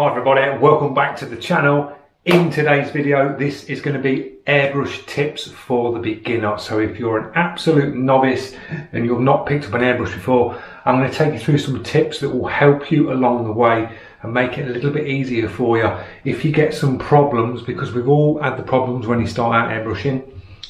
Hi everybody, and welcome back to the channel. In today's video, this is going to be airbrush tips for the beginner. So if you're an absolute novice and you've not picked up an airbrush before, I'm going to take you through some tips that will help you along the way and make it a little bit easier for you. If you get some problems, because we've all had the problems when you start out airbrushing,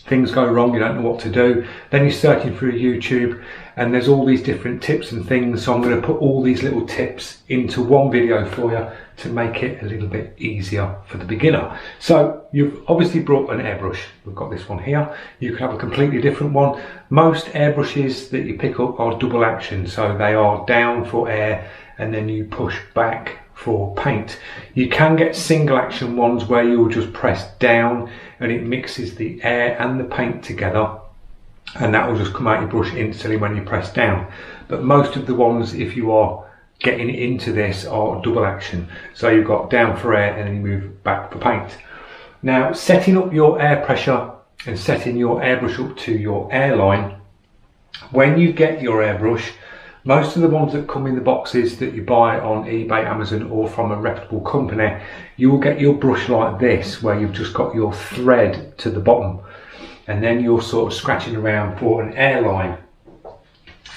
things go wrong, you don't know what to do, then you're searching through YouTube and there's all these different tips and things. So I'm going to put all these little tips into one video for you to make it a little bit easier for the beginner. So you've obviously brought an airbrush. We've got this one here. You can have a completely different one. Most airbrushes that you pick up are double action, so they are down for air and then you push back for paint. You can get single action ones where you'll just press down and it mixes the air and the paint together, and that will just come out your brush instantly when you press down. But most of the ones, if you are getting into this, are double action. So you've got down for air and then you move back for paint. Now, setting up your air pressure and setting your airbrush up to your airline, when you get your airbrush, most of the ones that come in the boxes that you buy on eBay, Amazon or from a reputable company, you will get your brush like this, where you've just got your thread to the bottom and then you're sort of scratching around for an airline.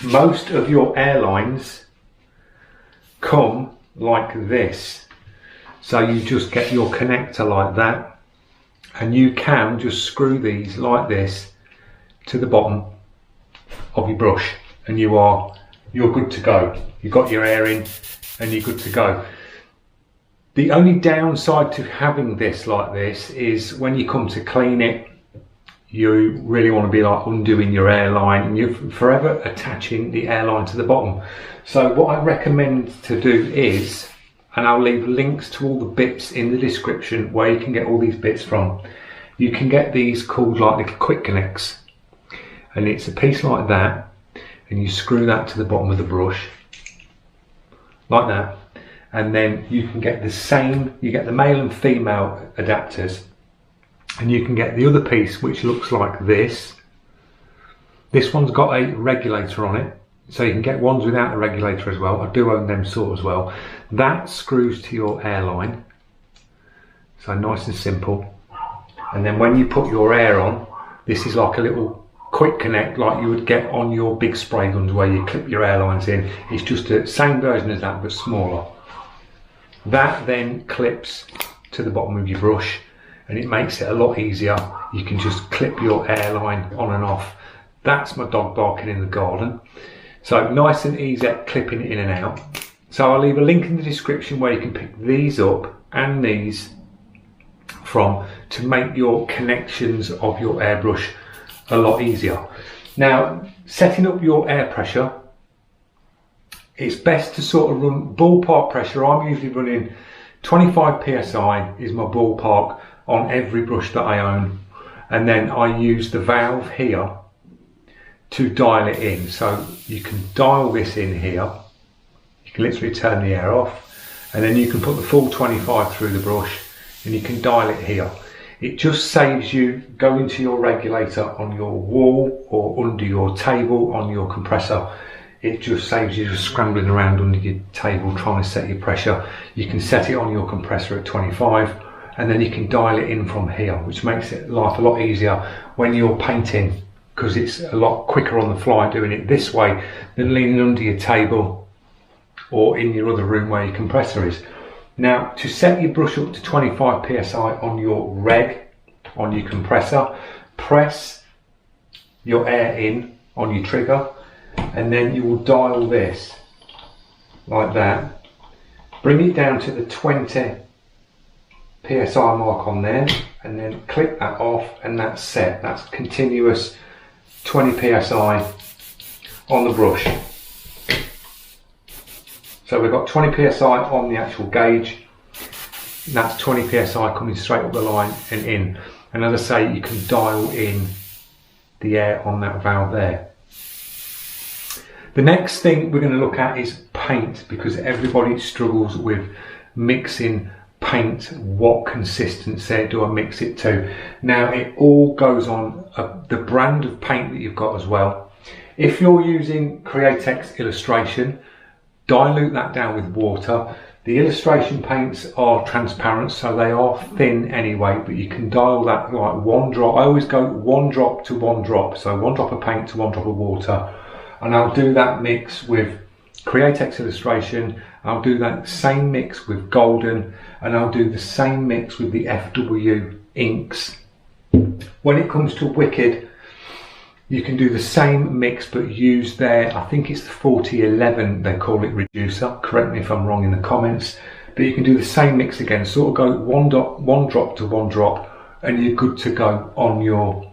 Most of your airlines come like this, so you just get your connector like that and you can just screw these like this to the bottom of your brush and you're good to go. You've got your air in and you're good to go. The only downside to having this like this is when you come to clean it, you really want to be like undoing your airline and you're forever attaching the airline to the bottom. So what I recommend to do is, and I'll leave links to all the bits in the description where you can get all these bits from. You can get these called like little quick connects, and it's a piece like that, and you screw that to the bottom of the brush like that, and then you can get the same, you get the male and female adapters, and you can get the other piece which looks like this. This one's got a regulator on it, so you can get ones without a regulator as well. I do own them sort as well. That screws to your airline, so nice and simple. And then when you put your air on, this is like a little quick connect like you would get on your big spray guns where you clip your airlines in. It's just the same version as that but smaller. That then clips to the bottom of your brush and it makes it a lot easier. You can just clip your airline on and off. That's my dog barking in the garden. So nice and easy at clipping it in and out. So I'll leave a link in the description where you can pick these up and these from to make your connections of your airbrush a lot easier. Now, setting up your air pressure, it's best to sort of run ballpark pressure. I'm usually running 25 psi is my ballpark on every brush that I own, and then I use the valve here to dial it in. So you can dial this in here, you can literally turn the air off, and then you can put the full 25 through the brush and you can dial it here. It just saves you going to your regulator on your wall or under your table on your compressor. It just saves you just scrambling around under your table trying to set your pressure. You can set it on your compressor at 25 and then you can dial it in from here, which makes it life a lot easier when you're painting, because it's a lot quicker on the fly doing it this way than leaning under your table or in your other room where your compressor is. Now, to set your brush up to 25 psi on your reg, on your compressor, press your air in on your trigger and then you will dial this like that. Bring it down to the 20 psi mark on there and then click that off and that's set. That's continuous 20 psi on the brush. So we've got 20 psi on the actual gauge. That's 20 psi coming straight up the line and in. And as I say, you can dial in the air on that valve there. The next thing we're going to look at is paint, because everybody struggles with mixing paint. What consistency do I mix it to? Now, it all goes on the brand of paint that you've got as well. If you're using Createx Illustration, dilute that down with water. The illustration paints are transparent, so they are thin anyway, but you can dial that like 1 drop. I always go 1 drop to 1 drop, so 1 drop of paint to 1 drop of water. And I'll do that mix with Createx illustration, I'll do that same mix with golden, and I'll do the same mix with the FW inks. When it comes to Wicked, you can do the same mix but use their, I think it's the 4011 they call it, reducer. Correct me if I'm wrong in the comments. But you can do the same mix again, sort of go 1 drop to 1 drop, and you're good to go on your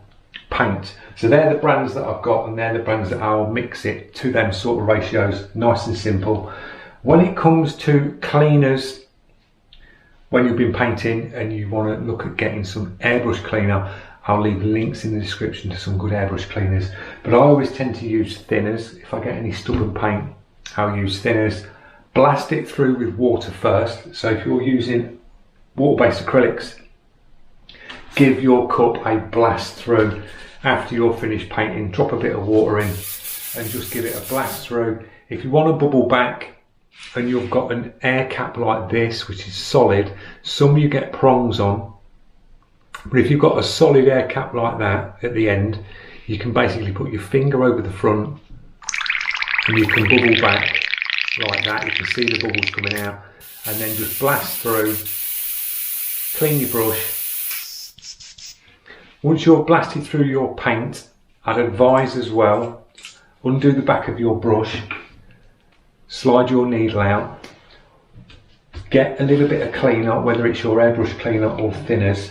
paint. So they're the brands that I've got, and they're the brands that I'll mix it to them sort of ratios, nice and simple. When it comes to cleaners, when you've been painting and you want to look at getting some airbrush cleaner, I'll leave links in the description to some good airbrush cleaners. But I always tend to use thinners. If I get any stubborn paint, I'll use thinners. Blast it through with water first. So if you're using water-based acrylics, give your cup a blast through after you're finished painting. Drop a bit of water in and just give it a blast through. If you want to bubble back and you've got an air cap like this, which is solid, some you get prongs on, but if you've got a solid air cap like that at the end, you can basically put your finger over the front and you can bubble back like that. You can see the bubbles coming out, and then just blast through, clean your brush. Once you're blasted through your paint, I'd advise as well, undo the back of your brush, slide your needle out, get a little bit of cleaner, whether it's your airbrush cleaner or thinners,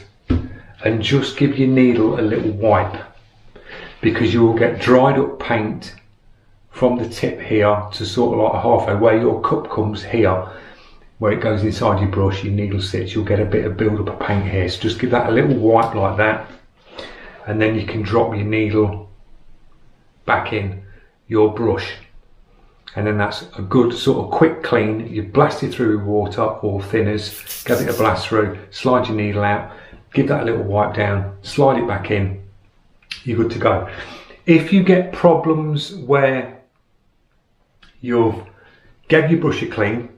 and just give your needle a little wipe, because you will get dried up paint from the tip here to sort of like halfway where your cup comes here, where it goes inside your brush, your needle sits, you'll get a bit of build up of paint here. So just give that a little wipe like that, and then you can drop your needle back in your brush, and then that's a good sort of quick clean. You blast it through with water or thinners, give it a blast through, slide your needle out, give that a little wipe down, slide it back in, you're good to go. If you get problems where you've gave your brush a clean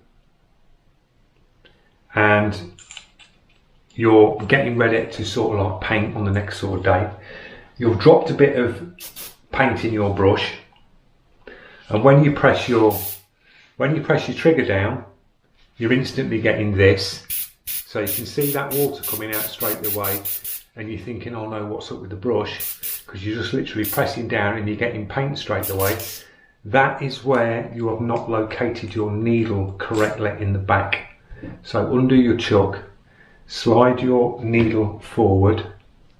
and you're getting ready to sort of like paint on the next sort of day, you've dropped a bit of paint in your brush, and when you press your trigger down, you're instantly getting this. So you can see that water coming out straight away, and you're thinking, oh no, what's up with the brush? Because you're just literally pressing down and you're getting paint straight away. That is where you have not located your needle correctly in the back. So undo your chuck, slide your needle forward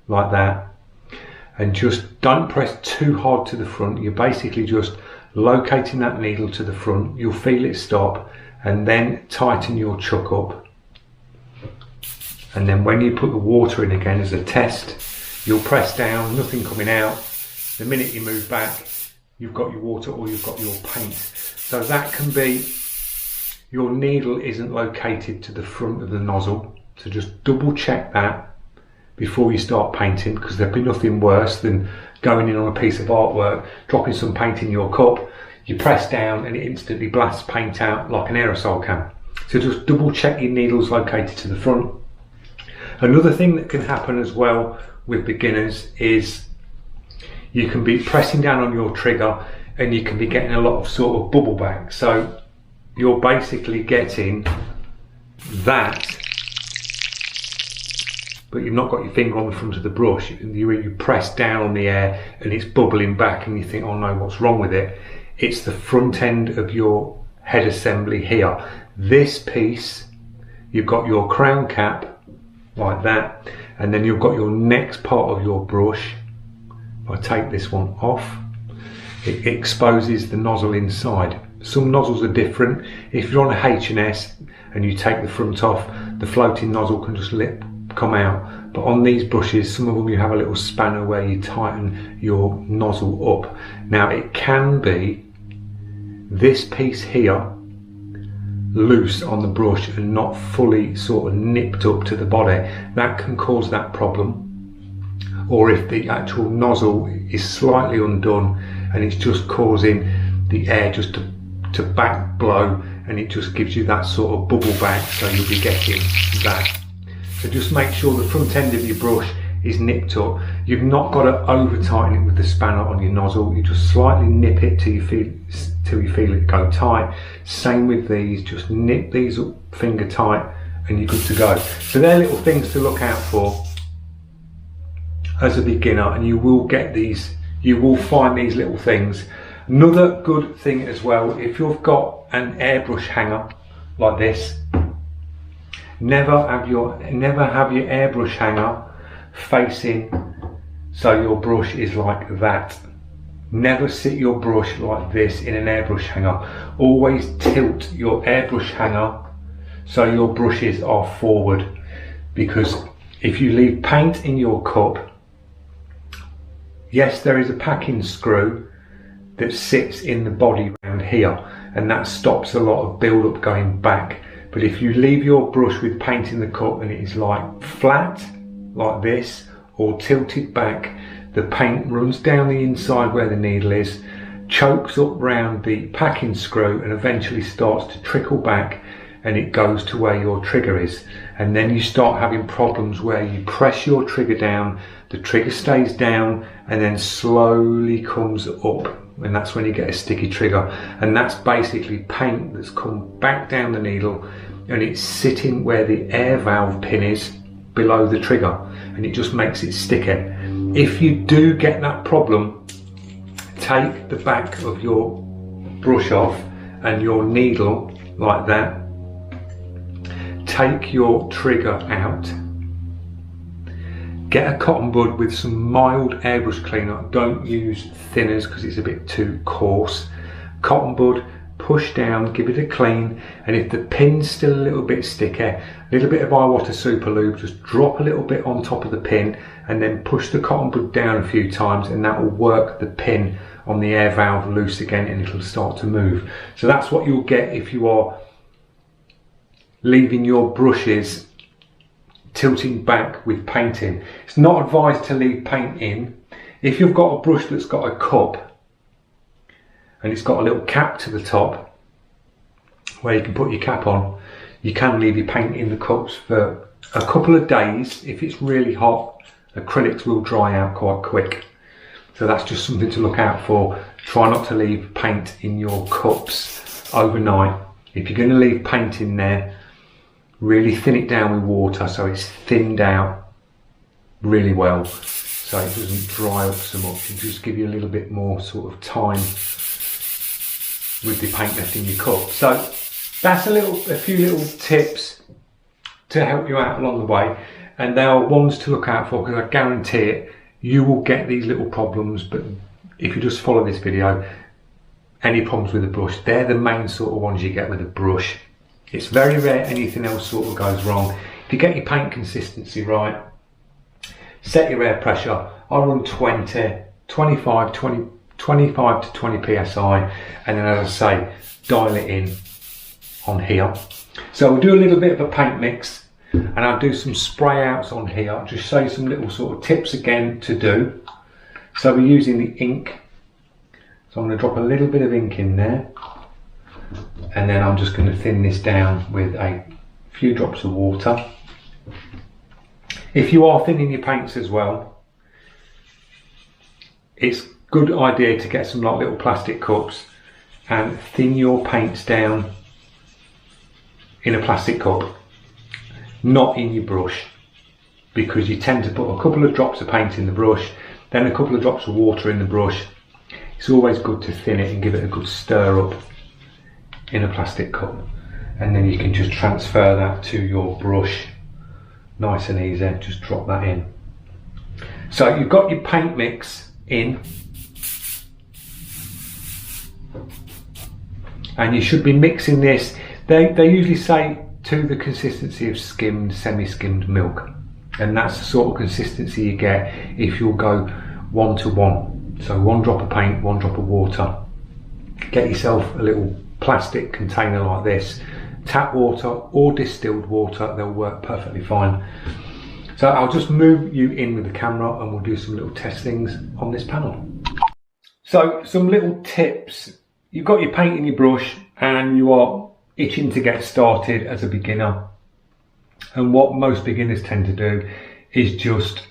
like that, and just don't press too hard to the front. You're basically just locating that needle to the front. You'll feel it stop, and then tighten your chuck up. And then when you put the water in again as a test, you'll press down, nothing coming out. The minute you move back, you've got your water or you've got your paint. So that can be your needle isn't located to the front of the nozzle. So just double check that before you start painting, because there'd be nothing worse than going in on a piece of artwork, dropping some paint in your cup, you press down and it instantly blasts paint out like an aerosol can. So just double check your needle's located to the front. Another thing that can happen as well with beginners is you can be pressing down on your trigger and you can be getting a lot of sort of bubble back. So you're basically getting that, but you've not got your finger on the front of the brush. You press down on the air and it's bubbling back and you think, oh no, what's wrong with it? It's the front end of your head assembly here. This piece, you've got your crown cap like that, and then you've got your next part of your brush. If I take this one off, it exposes the nozzle inside. Some nozzles are different. If you're on a H&S and you take the front off, the floating nozzle can just come out. But on these brushes, some of them you have a little spanner where you tighten your nozzle up. Now it can be this piece here loose on the brush and not fully sort of nipped up to the body. That can cause that problem. Or if the actual nozzle is slightly undone and it's just causing the air just to back blow and it just gives you that sort of bubble back, so you'll be getting that. So just make sure the front end of your brush is nipped up. You've not got to over tighten it with the spanner on your nozzle. You just slightly nip it till you feel it go tight. Same with these, just nip these up finger tight and you're good to go. So they're little things to look out for as a beginner, and you will get these, you will find these little things. Another good thing as well, if you've got an airbrush hanger like this, never have your airbrush hanger facing so your brush is like that. Never sit your brush like this in an airbrush hanger. Always tilt your airbrush hanger so your brushes are forward, because if you leave paint in your cup, yes, there is a packing screw that sits in the body around here, and that stops a lot of build up going back. But if you leave your brush with paint in the cup and it is like flat like this or tilted back, the paint runs down the inside where the needle is, chokes up round the packing screw, and eventually starts to trickle back, and it goes to where your trigger is. And then you start having problems where you press your trigger down, the trigger stays down and then slowly comes up, and that's when you get a sticky trigger. And that's basically paint that's come back down the needle and it's sitting where the air valve pin is below the trigger, and it just makes it sticky. If you do get that problem, take the back of your brush off and your needle like that. Take your trigger out. Get a cotton bud with some mild airbrush cleaner. Don't use thinners because it's a bit too coarse. Cotton bud, push down, give it a clean, and if the pin's still a little bit sticky, a little bit of iWater super lube, just drop a little bit on top of the pin and then push the cotton bud down a few times, and that will work the pin on the air valve loose again, and it'll start to move. So that's what you'll get if you are leaving your brushes tilting back with paint in. It's not advised to leave paint in. If you've got a brush that's got a cup and it's got a little cap to the top where you can put your cap on, you can leave your paint in the cups for a couple of days. If it's really hot, acrylics will dry out quite quick. So that's just something to look out for. Try not to leave paint in your cups overnight. If you're going to leave paint in there, really thin it down with water so it's thinned out really well, so it doesn't dry up so much, and just give you a little bit more sort of time with the paint left in your cup. So that's a few little tips to help you out along the way, and they are ones to look out for, because I guarantee it, you will get these little problems. But if you just follow this video, any problems with the brush, they're the main sort of ones you get with a brush. It's very rare anything else sort of goes wrong. If you get your paint consistency right, set your air pressure. I run 25 to 20 psi, and then, as I say, dial it in on here. So we'll do a little bit of a paint mix, and I'll do some spray outs on here. I'll just show you some little sort of tips again to do. So we're using the ink. So I'm going to drop a little bit of ink in there, and then I'm just going to thin this down with a few drops of water. If you are thinning your paints as well, it's a good idea to get some like little plastic cups and thin your paints down in a plastic cup, not in your brush, because you tend to put a couple of drops of paint in the brush, then a couple of drops of water in the brush. It's always good to thin it and give it a good stir up in a plastic cup, and then you can just transfer that to your brush nice and easy. Just drop that in. So you've got your paint mix in, and you should be mixing this. They usually say to the consistency of skimmed, semi-skimmed milk, and that's the sort of consistency you get if you'll go 1 to 1. So 1 drop of paint, 1 drop of water. Get yourself a little plastic container like this. Tap water or distilled water, they'll work perfectly fine. So I'll just move you in with the camera and we'll do some little testings on this panel. So some little tips. You've got your paint in your brush and you are itching to get started as a beginner. And what most beginners tend to do is just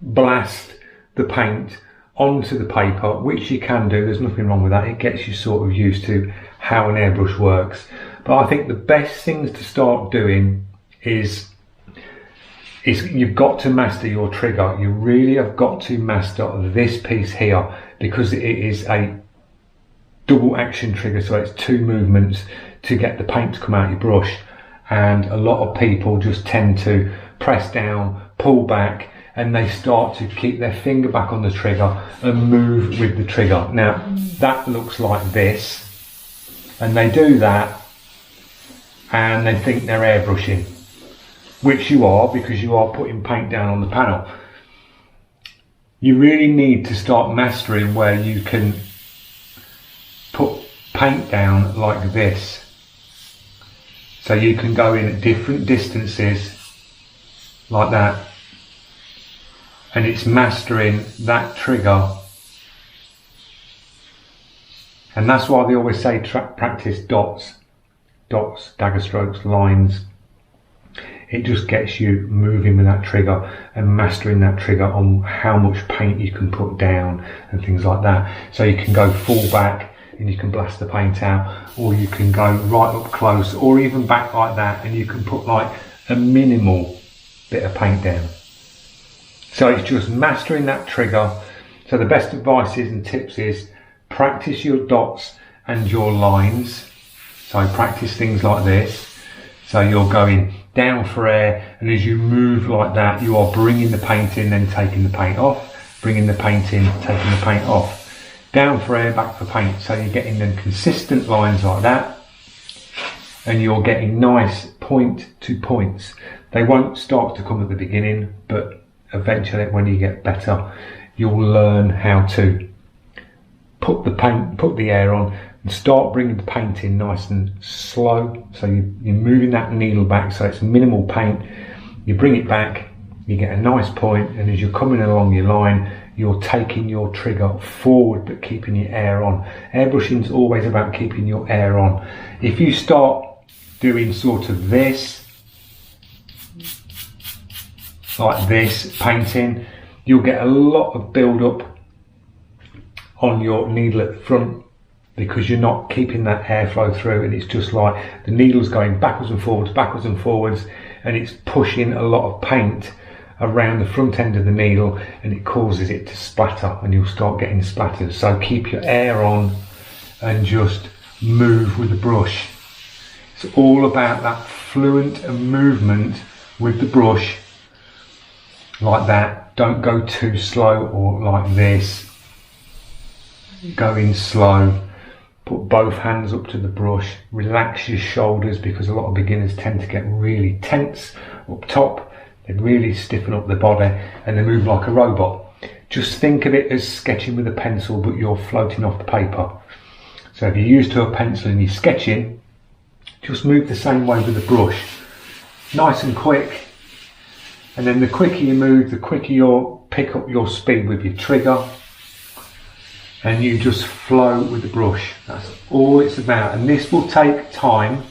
blast the paint onto the paper, which you can do, there's nothing wrong with that. It gets you sort of used to how an airbrush works. But I think the best things to start doing is you've got to master your trigger. You really have got to master this piece here, because it is a double action trigger, so it's two movements to get the paint to come out your brush. And a lot of people just tend to press down, pull back, and they start to keep their finger back on the trigger and move with the trigger. Now that looks like this, and they do that and they think they're airbrushing, which you are, because you are putting paint down on the panel. You really need to start mastering where you can put paint down like this. So you can go in at different distances like that, and it's mastering that trigger. And that's why they always say practice dots, dagger strokes, lines. It just gets you moving with that trigger and mastering that trigger on how much paint you can put down and things like that. So you can go full back and you can blast the paint out, or you can go right up close, or even back like that, and you can put like a minimal bit of paint down. So it's just mastering that trigger. So the best advice and tips is practice your dots and your lines. So practice things like this. So you're going down for air, and as you move like that, you are bringing the paint in, then taking the paint off, bringing the paint in, taking the paint off. Down for air, back for paint. So you're getting them consistent lines like that, and you're getting nice point to points. They won't start to come at the beginning, but eventually when you get better, you'll learn how to put the air on and start bringing the paint in nice and slow. So you're moving that needle back, so it's minimal paint. You bring it back, you get a nice point, and as you're coming along your line, you're taking your trigger forward but keeping your air on. Airbrushing is always about keeping your air on. If you start doing sort of this, like this, painting, you'll get a lot of build up on your needle at the front, because you're not keeping that airflow through, and it's just like the needle's going backwards and forwards, and it's pushing a lot of paint around the front end of the needle, and it causes it to splatter, and you'll start getting splatters. So keep your air on and just move with the brush. It's all about that fluent movement with the brush, like that. Don't go too slow, or like this. Go in slow. Put both hands up to the brush. Relax your shoulders, because a lot of beginners tend to get really tense up top. They really stiffen up the body and they move like a robot. Just think of it as sketching with a pencil, but you're floating off the paper. So if you're used to a pencil and you're sketching, just move the same way with the brush. Nice and quick. And then the quicker you move, the quicker you'll pick up your speed with your trigger. And you just flow with the brush. That's all it's about. And this will take time,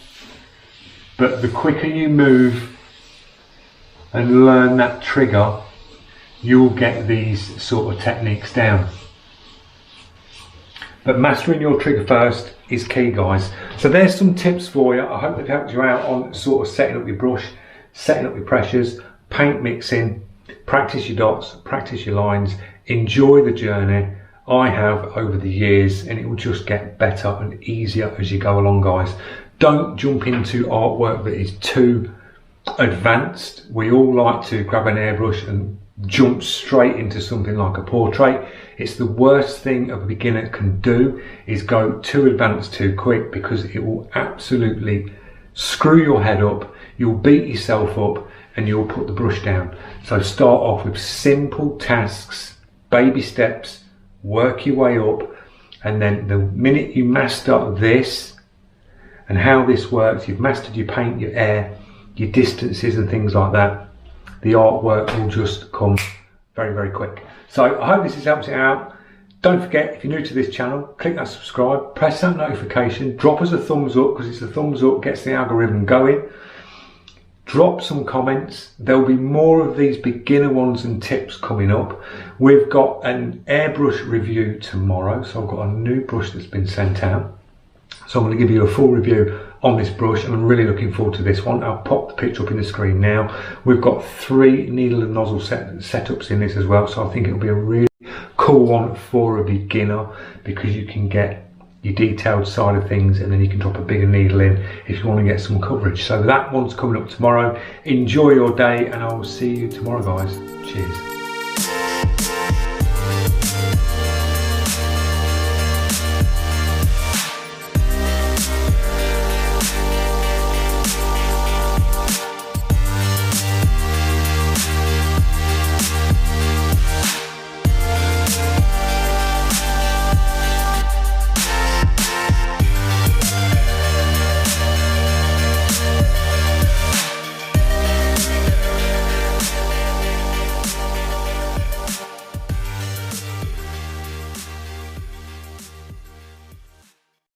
but the quicker you move and learn that trigger, you'll get these sort of techniques down. But mastering your trigger first is key, guys. So there's some tips for you. I hope they've helped you out on sort of setting up your brush, setting up your pressures, paint mixing, practice your dots, practice your lines, enjoy the journey. I have over the years, and it will just get better and easier as you go along, guys. Don't jump into artwork that is too advanced. We all like to grab an airbrush and jump straight into something like a portrait. It's the worst thing a beginner can do, is go too advanced too quick, because it will absolutely screw your head up. You'll beat yourself up and you'll put the brush down. So start off with simple tasks, baby steps, work your way up, and then the minute you master this and how this works, you've mastered your paint, your air, your distances and things like that, the artwork will just come very, very quick. So I hope this has helped you out. Don't forget, if you're new to this channel, click that subscribe, press that notification, drop us a thumbs up, because it's a thumbs up gets the algorithm going. Drop some comments. There'll be more of these beginner ones and tips coming up. We've got an airbrush review tomorrow, so I've got a new brush that's been sent out. So I'm going to give you a full review on this brush, and I'm really looking forward to this one. I'll pop the picture up in the screen now. We've got 3 needle and nozzle setups in this as well, so I think it'll be a really cool one for a beginner, because you can get your detailed side of things and then you can drop a bigger needle in if you want to get some coverage. So that one's coming up tomorrow. Enjoy your day, and I will see you tomorrow, guys. Cheers.